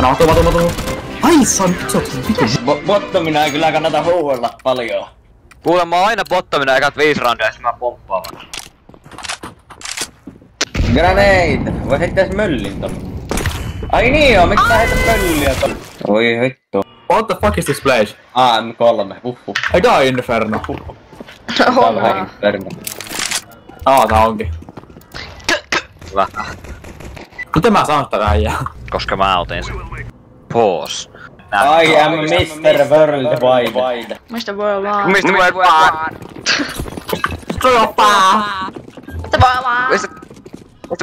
No, tuu. Ai, san vittu. Bottomina ei kyllä kannata huuella paljon. Kuule, mä oon aina bottomina ekat 5 roundia ja sit mä pomppaavan. Grenade! Voi heittää se möllin tonne. Ai niin joo, miksi sä heität mölliä tonne? Oi hitto. What the fuck is this place? AM3, huhhuh. I die Inferno. Tää on vähän Inferno. Tää onkin. Hyvä. Miten mä saan sitä äijää? Koska mä otin sen. Pause. I am Mr. Worldwide. Mr. Worldwide. Mr. Worldwide. Mr.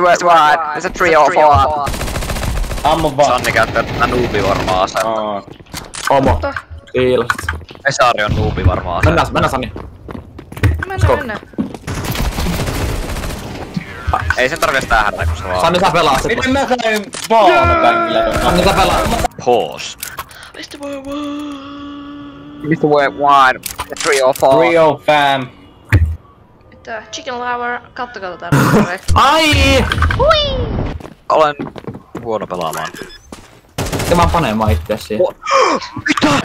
Worldwide. It's a 3 or 4. Ammu vaan. Sanni käyttää tätä nuubivarmaa asetta. Homo. Kiilasit. Esari on nuubivarmaa asetta. Mennään Sanni. Mennään. Ei sen tarvitse tähdätä, kun se vaan... Sanni sä pelaat sit. Miten mä sain vaalapänkillä tonne? Sanni sä pelaat. Pause. Mr. Worldwide. Mr. Worldwide. 3 or 4. Rio fam. Mitä? Chicken Lover. Kattokaa tätä ruutua. Ai! Olen huono pelaamaan. Ja mä panemaan itseäsi siihen.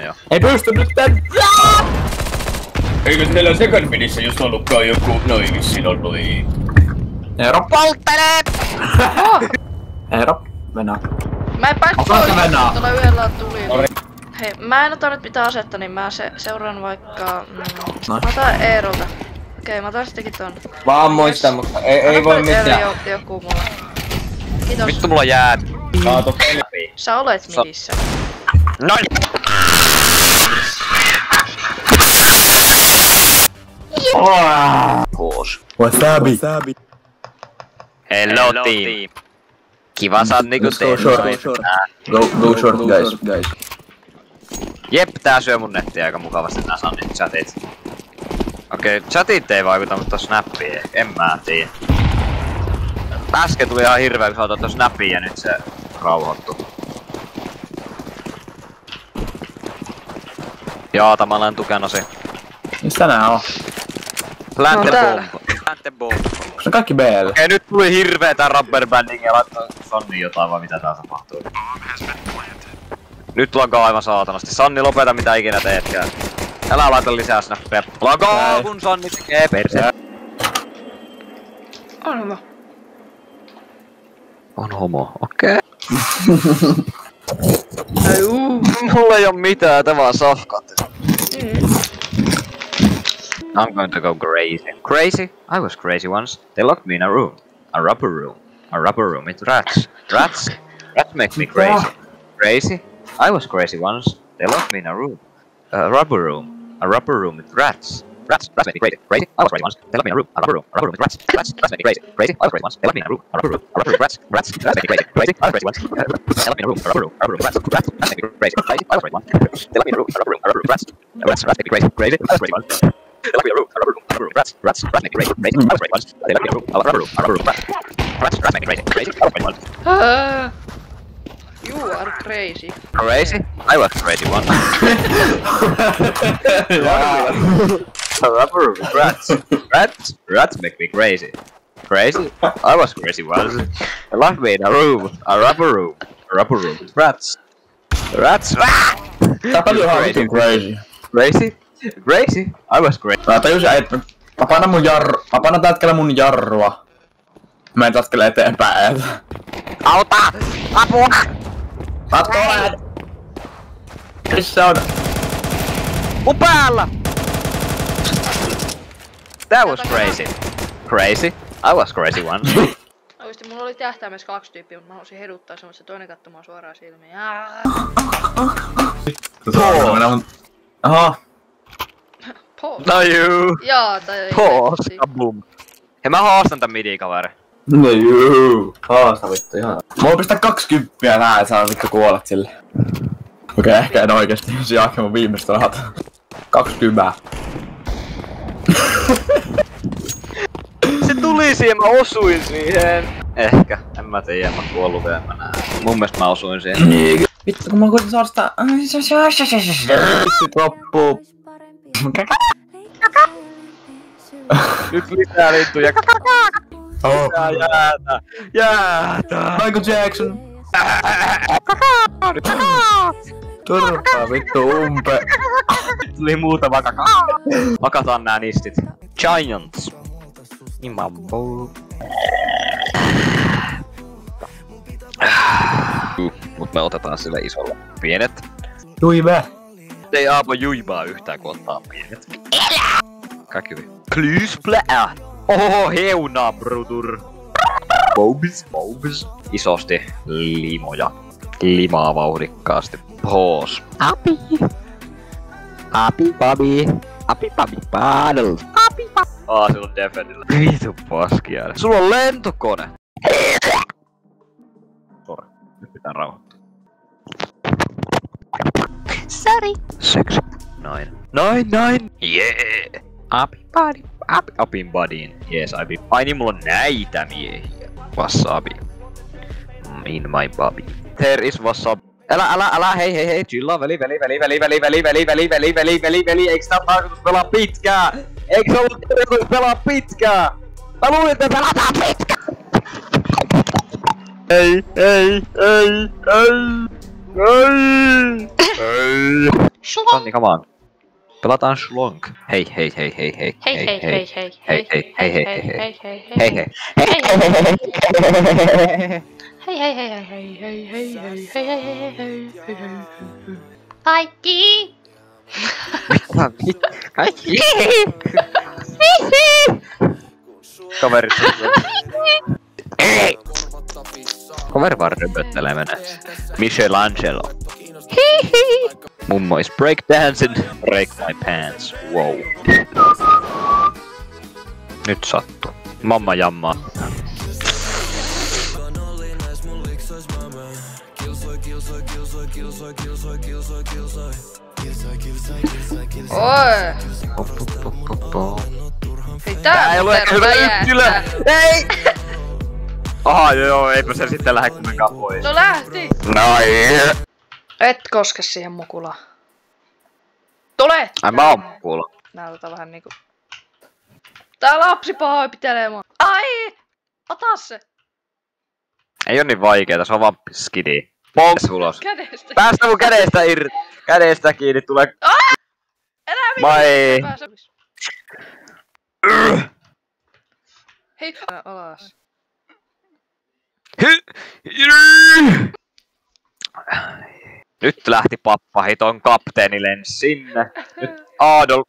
Joo. Ei pysty nyt Eikö teillä second minissä just ollutkaan joku... Noin vissiin on noin. Eero. Polttele! Eero. Mennään. Mä en päästä Osaatko mennä? tuolla yöllä tuli. Sori. Hei, mä en ota nyt mitään asetta, niin mä seuraan vaikka... Noin. Mä otan Eerolta. Okei, mä otan sittenkin ton. Vaan muistan, mutta ei voi mitään. Joku mulla. Kiitos. Vittu mulla jää. Kaatu peli. Sä olet midissä. Noin! Pause. Wasabi. Hello team. Kiva saat niinku Go short guys. Jep, tää syö mun nettiä aika mukavasti nää Sannin chatit. Okei, chatit ei vaikuta, mutta snappiin en mä tiedä. Äsken tuli ihan hirveä, kun sä otat ton snappiin ja nyt se rauhoittu. Jaata, mä olen tukenosi. Missä nää on? Planten bomb. Onko ne kaikki BL? Okei, nyt tuli hirveetä rubberbanding ja laittoi Sanni jotain vai mitä tää tapahtuu. Nyt lagaa aivan saatanasti. Sanni, lopeta mitä ikinä teetkään. Älä laita lisää snappeja. Lagaa kun Sanni tekee perse. On hyvä. On homo, okei. Mulla ei oo mitään, tää vaan safkat. I'm going to go crazy. Crazy? I was crazy once. They locked me in a room. A rubber room. A rubber room with rats. Rats? Rats make me crazy. Crazy? I was crazy once. They locked me in a room. A rubber room. A rubber room with rats. Rats make me crazy. Crazy? I was crazy once. They locked me in a room. A rubber room. A rubber room with rats. Rats make me crazy. Crazy? I was crazy once. They locked me in a room. A rubber room. A rubber room with rats. Rats make me crazy. Crazy? I was crazy once. They locked me in a room. A rubber room. A rubber room with rats. Rats make me crazy. Crazy? I was crazy once. They locked me in a room. A rubber room. A rubber room with rats. Rats make me crazy. Crazy? I was crazy once. They locked me in a room. A rubber room. A rubber room with rats. Rats make me crazy. Crazy? I was crazy once. They locked me in a room. A rubber room. A rubber room with rats. Rats make me crazy. Crazy? I was crazy once. You are crazy. Crazy? I was crazy once. A rubber room with rats. Rats make me crazy. Crazy? I was crazy once. They locked me in a room. A rubber room. A rubber room with rats. Rats. Tää peli on ihan crazy. Crazy? Crazy? I was crazy. Mä tajusin, että mä painan tällä hetkellä mun jarrua. Mä en tatkele eteenpäin. Auta! Apua! Mä tulen! Missä on? Mun päällä! That was crazy. Crazy? I was crazy once. Oikeesti mulla oli tähtäimessä 2 tyyppiä, mutta mä halusin heduttaa semmoista toinen katsomaan suoraan silmiin. Aha. Pause. No you! Jaa, tai ei. Pause! Kaboom! Hei mä haastan tän midi kaveri. No juu. Haasta vittu ihan. Mulla pistää 20 nää ja saa vittu kuolet sille. Okei, ehkä en oikeesti se jake mun viimeistä rahat. 20. Se tuli siihen, mä osuin siihen. Ehkä, en mä tiedä, mä kuollut vielä mä näen. Mun mielestä mä osuin siihen. Vittu kun mä koitin saada sitä... Sit loppuu. Nyt lisää liittyjä. Oh. Jäätä! Michael Jackson! Turpaa vittu umpe! Tuli muutama kakaa. Makataan nää nistit. Giants. Imambo. Mut me otetaan sille isolle. Pienet. Juime! Ei Aapo juimaa yhtään kun ottaa pienet. Kaikki hyvin. Klysplää! Oho, heuna brutur. Bobis. Isosti limoja. Limaa vauhdikkaasti. Poos. Api, babi, paddle. Sulla on Defendillä. Vitu paskia. Sulla on lentokone. Sori. Nyt pitää rauhoittua. Sorry. Seksi. Nine. Yeah. Apin buddiin. Yes, Abi. Ai niin, mulla on näitä miehiä. Wasabi. In my bobby. There is wasabi. Älä, hei, chillaa, veli, eiks tää tarkoitus pelaa pitkään? Eiks se ollut tarkoitus pelaa pitkään? Mä luulin, että pelataan pitkään! Ei. Sanni, come on. Pelataan Shlonk. Hei. Kaikki! Kaikki! Kaveri. Ei! Kaveri vaan röpöttelee menee. Michelangelo. Mummo is breakdancing. Break my pants. Wow. Nyt sattuu. Mamma jammaa. Oi! Tää ei ole ehkä hyvä yksilö! Ei! Aha, joo, eipä se sitten lähde kumminkaan pois. No lähti! Noin! Et koske siihen mukulaan. Tule! Ai mä oon mukula. Näytä vähän niinku... Tää lapsi pahoinpitelee mua. Ai! Ota se! Ei oo niin vaikeeta, se on vaan skidi. Ponks ulos. Kädestä. Päästä mun kädestä irti. Kädestä kiinni, tulee... Älä Vai. Hei, alas. Nyt lähti pappa, hiton kapteeni lensi sinne. Nyt Adolf,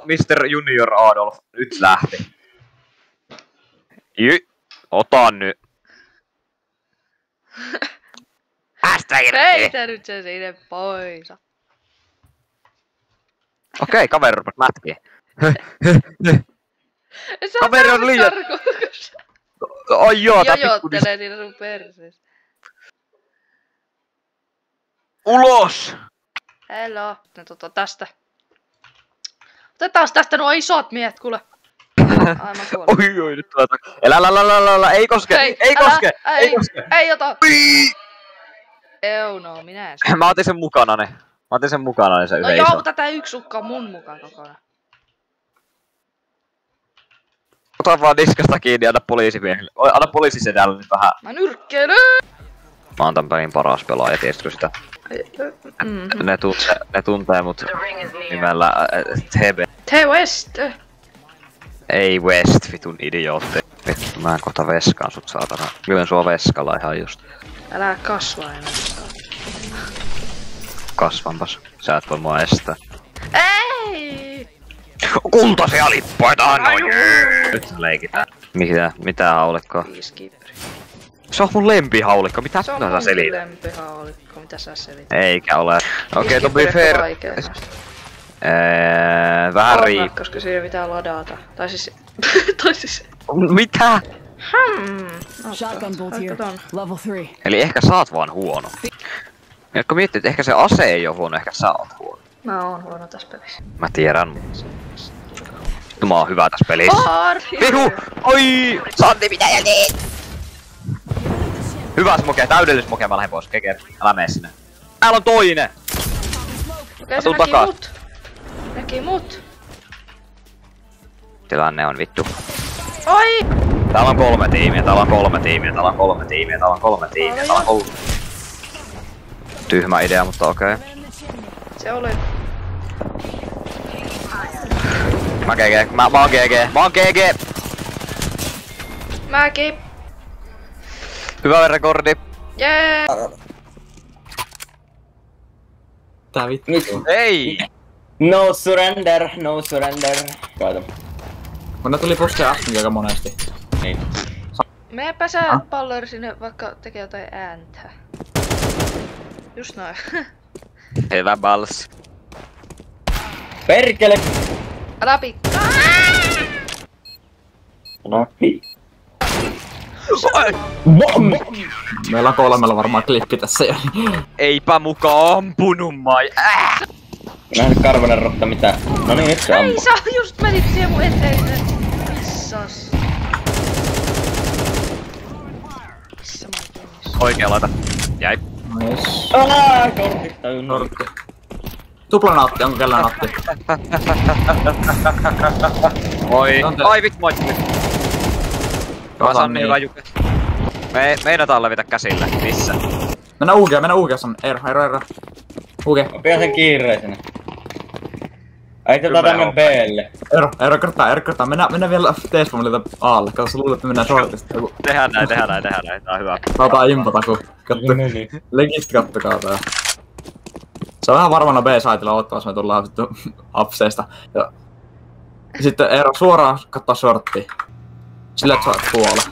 Mr. Junior Adolf, nyt lähti. Ota nyt. Päästä irti! Heitä nyt se sinne pois. Okei, kaveri rupes mätkiin. Kaveri on liian... Ai joo, tää jojottelee siinä sun perseessä. Ulos! Hello. Tästä. Otetaan tästä nuo isot miehet, kuule. Aivan kuule. Oi, nyt tulee Älä, ei koske, ei koske. Ei ota. No, minä en. Mä otin sen mukanani. Se No yhden joo, ison. mutta tää yksi ukka on mun mukaan kokonaan. Ota vaan niskasta kiinni, anna poliisimiehille. Anna poliisisedälle nyt vähän. Mä nyrkkeilyn! Mä oon tän pelin paras pelaaja, tiesitkö sitä? Ne tuntee mut nimellä TB. West! Ei West, vitun idiootti. Vittu, mä en kohta veskaan sut saatana. Lyön sua veskalla ihan just. Älä kasva enää. Kasvanpas. Sä et voi mua estää. Ei! Kultaisia lippoita annoin! Nyt leikitään. Mitä haulikkoa? Peacekeeper. Se on mun lempihaulikko, mitä Se on sä mun selität? lempihaulikko, mitä sä selität? Eikä ole. Okei, to be fair. Vähän riippuu. Koska siinä ei mitään ladata. Tai siis... Mitä? Shotgun bolt here. Level 3. Eli ehkä sä oot vaan huono. Ja kun miettii, että ehkä se ase ei oo huono, ehkä sä oot huono. Mä oon huono tässä pelissä. Mä tiedän, mutta... Mä oon hyvä tässä pelissä. Vihu! Oi! Santi, mitä jää teet? Hyvä smoke, täydellis smoke, mä lähden pois. Keker, älä mene sinne. Täällä on toinen! Okei, se tuun näki takas. mut. Näki mut. Tilanne on vittu. Oi! Täällä on 3 tiimiä, täällä on 3 tiimiä, täällä on 3 tiimiä, täällä on 3 tiimiä, täällä on 3. Tyhmä idea, mutta okei. Se oli. Mä GG, mä oon GG, mä oon GG! Mäkin. Hyvä rekordi. Jee! Tää vittu. Ei! No surrender, no surrender. Kaito. Kun ne tuli puskeen äsken aika monesti. Niin. Meepä sä Palleri sinne vaikka tekee jotain ääntä. Just noin. Hyvä balls. Perkele! Älä pikkaa! No, Meillä on 3 varmaan klippi tässä jo. Eipä muka ampunut mai. Nähnyt karvanen rotta mitään. No niin, nyt se Ei ampuu. sä just menit siihen mun eteen. Missas. Missä mä oon tennis? Oikea laita. Jäi. Nice. Kortit täynnä. Nortti. Tupla naatti, onko kellään naatti? Oi. On te- Ai vittu moi. Hyvä Sanni, hyvä Juke. Meinataan levitä käsille. Missä? Mennä UG, Sanni. Eero. UG. Pian sen kiireisenä. Ai tätä tänne B:lle. Eero kertaa. Mennään vielä T-spawnilta Aalle. Kato, sä luulet, että me mennään shortista. Tehdään näin. Tää on hyvä. Saadaan impata, kun katso. Legit kattokaa tää. Se on vähän varmana B-saitilla ottamassa, me tullaan vittu upseista. Ja sitten Eero suoraan kattoo shorttia. Sillä et saa tuolla.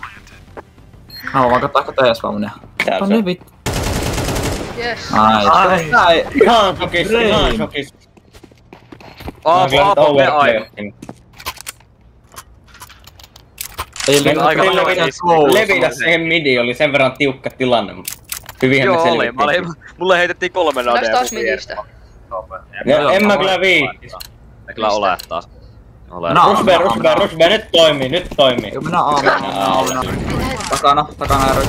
Mä vaan kattaa ehkä T-spawnia. Täällä Tonne vittu. Yes. Nice. Näin. Ihan shokis. Aapo me aivan. Ei Levitä siihen midi, oli sen verran tiukka tilanne. Hyvinhän Joo me oli, selvittiin. mulle heitettiin 3 Läks nadea. taas midistä. Ja en mä kyllä viittis. Me kyllä ole taas. No. Rusbe, nyt toimii. Joo, mennään Aalle. Takana Eero.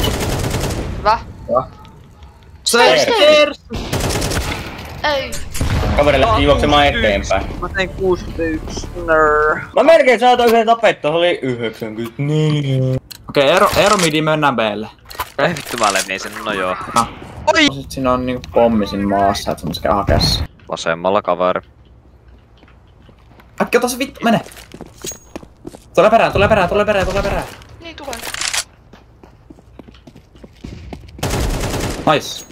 Hyvä. Stairs! Ei. Kaveri lähti juoksemaan eteenpäin. Mä tein 61. Mä melkein saatoin yhden tapettua, se oli 94. Okei, Eero midi, mennään B:lle. Ei vittu mä leviin sen, no joo. No. Oi! Sit siinä on niinku pommi siinä maassa, et sä käy hakessa. Vasemmalla kaveri. Äkki ota se vittu, mene! Tulee perään. Niin tulee. Nice.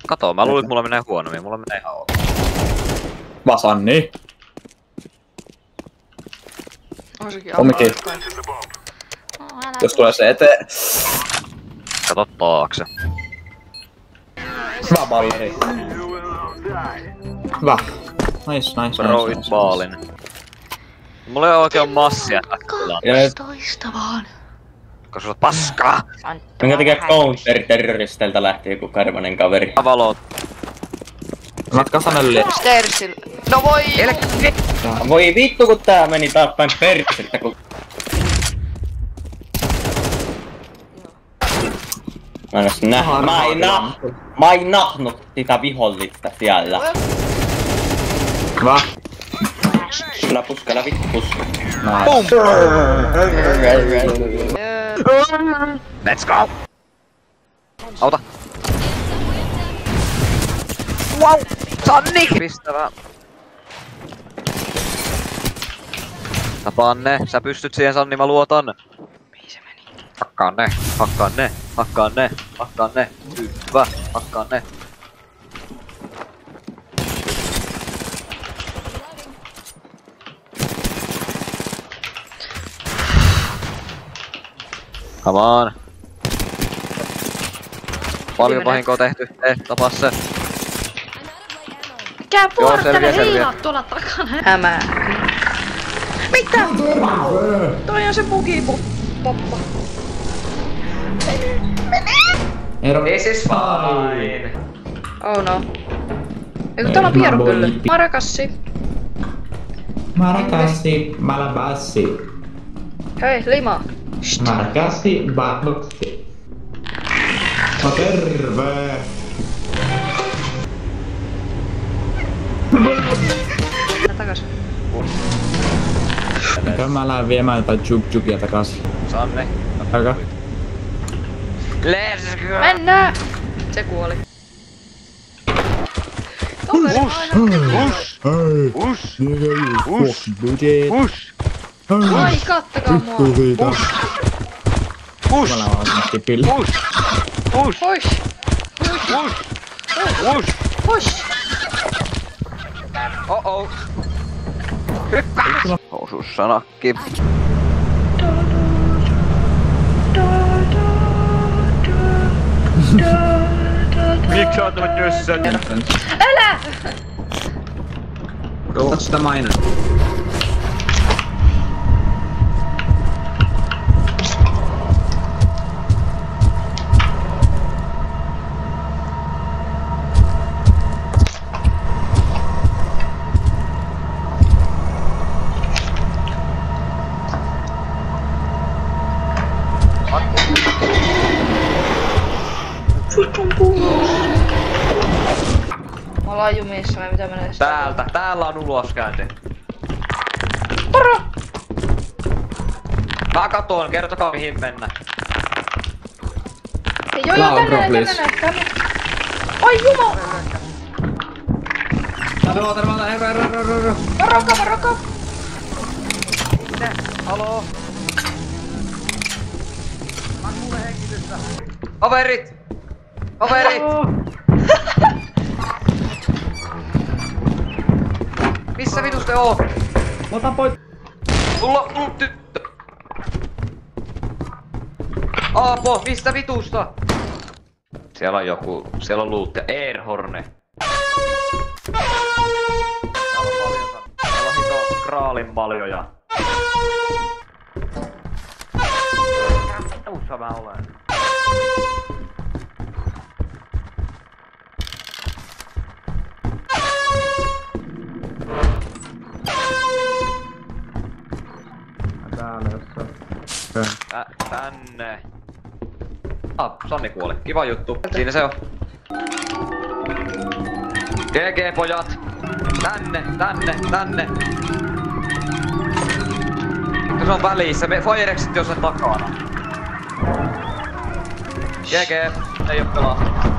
Kato, mä luulin, että mulla menee huonommin, mulla menee ihan ok. Vasanni. On sekin Pommikin. Jos tulee se eteen. Kato taakse. Hyvä balleri. Hyvä. Nice. Broit baalin. Mulla ei oo oikein massia tällä. Toista vaan. Koska sä oot paskaa! Minkä takia counter-terroristeilta lähti joku karvanen kaveri? Valot. Matka Sanelli. Stairsilla. No voi! Voi vittu kun tää meni taas päin persettä kun... Mä en nähnyt sitä vihollista siellä. Hyvä. Puskala vittu puska. Nice. Let's go! Auta! Wow! Sanni! Pistävä! Tapaan ne, sä pystyt siihen Sanni, mä luotan. Mihin se meni? Hakkaan ne. Hyvä, hakkaan ne. Come on. Paljon vahinkoa tehty, tapaa se. Mikä puolella selviää. heilaa tuolla takana? Hämää. Mitä? Toi on se bugipoppa. Eero. This is fine. Oh no. Eiku täällä on pierupylly. Marakassi. Marakassi, malabassi. Hei, lima. Marakassi, batboksi. No terve! Takas. Mä lähden viemään jotain juk-jukia takas. Sanne. Aika. Let's go! Mennään! Se kuoli. Toveri aina Ai, kattokaa mua. Push! Push! Oh. Hyppää! Housussa nakki. Miksi oot tullut nyssön? Älä! Ota sitä mainon. Mä ollaan jumissa, me pitää mennä Täältä, täällä on uloskäynti. Poro! Mä katoin, kertokaa mihin mennä. Joo, tänne. Oi jumo! Tervetuloa, Varokka! Haloo? Mä kuulen hengitystä. Kaverit! Missä vitus te oot? Mä tapoin. Tulla tyttö! Aapo, mistä vitusta? Siellä on joku, siellä on loot ja Airhorne. Täällä on hito kraalin maljoja. Vitussa mä olen. Täällä jossain. Tänne. Sanni kuoli. Kiva juttu. Siinä se on. GG pojat. Tänne. Se on välissä. Me Firexit jos on takana. GG. Ei oo pelaa.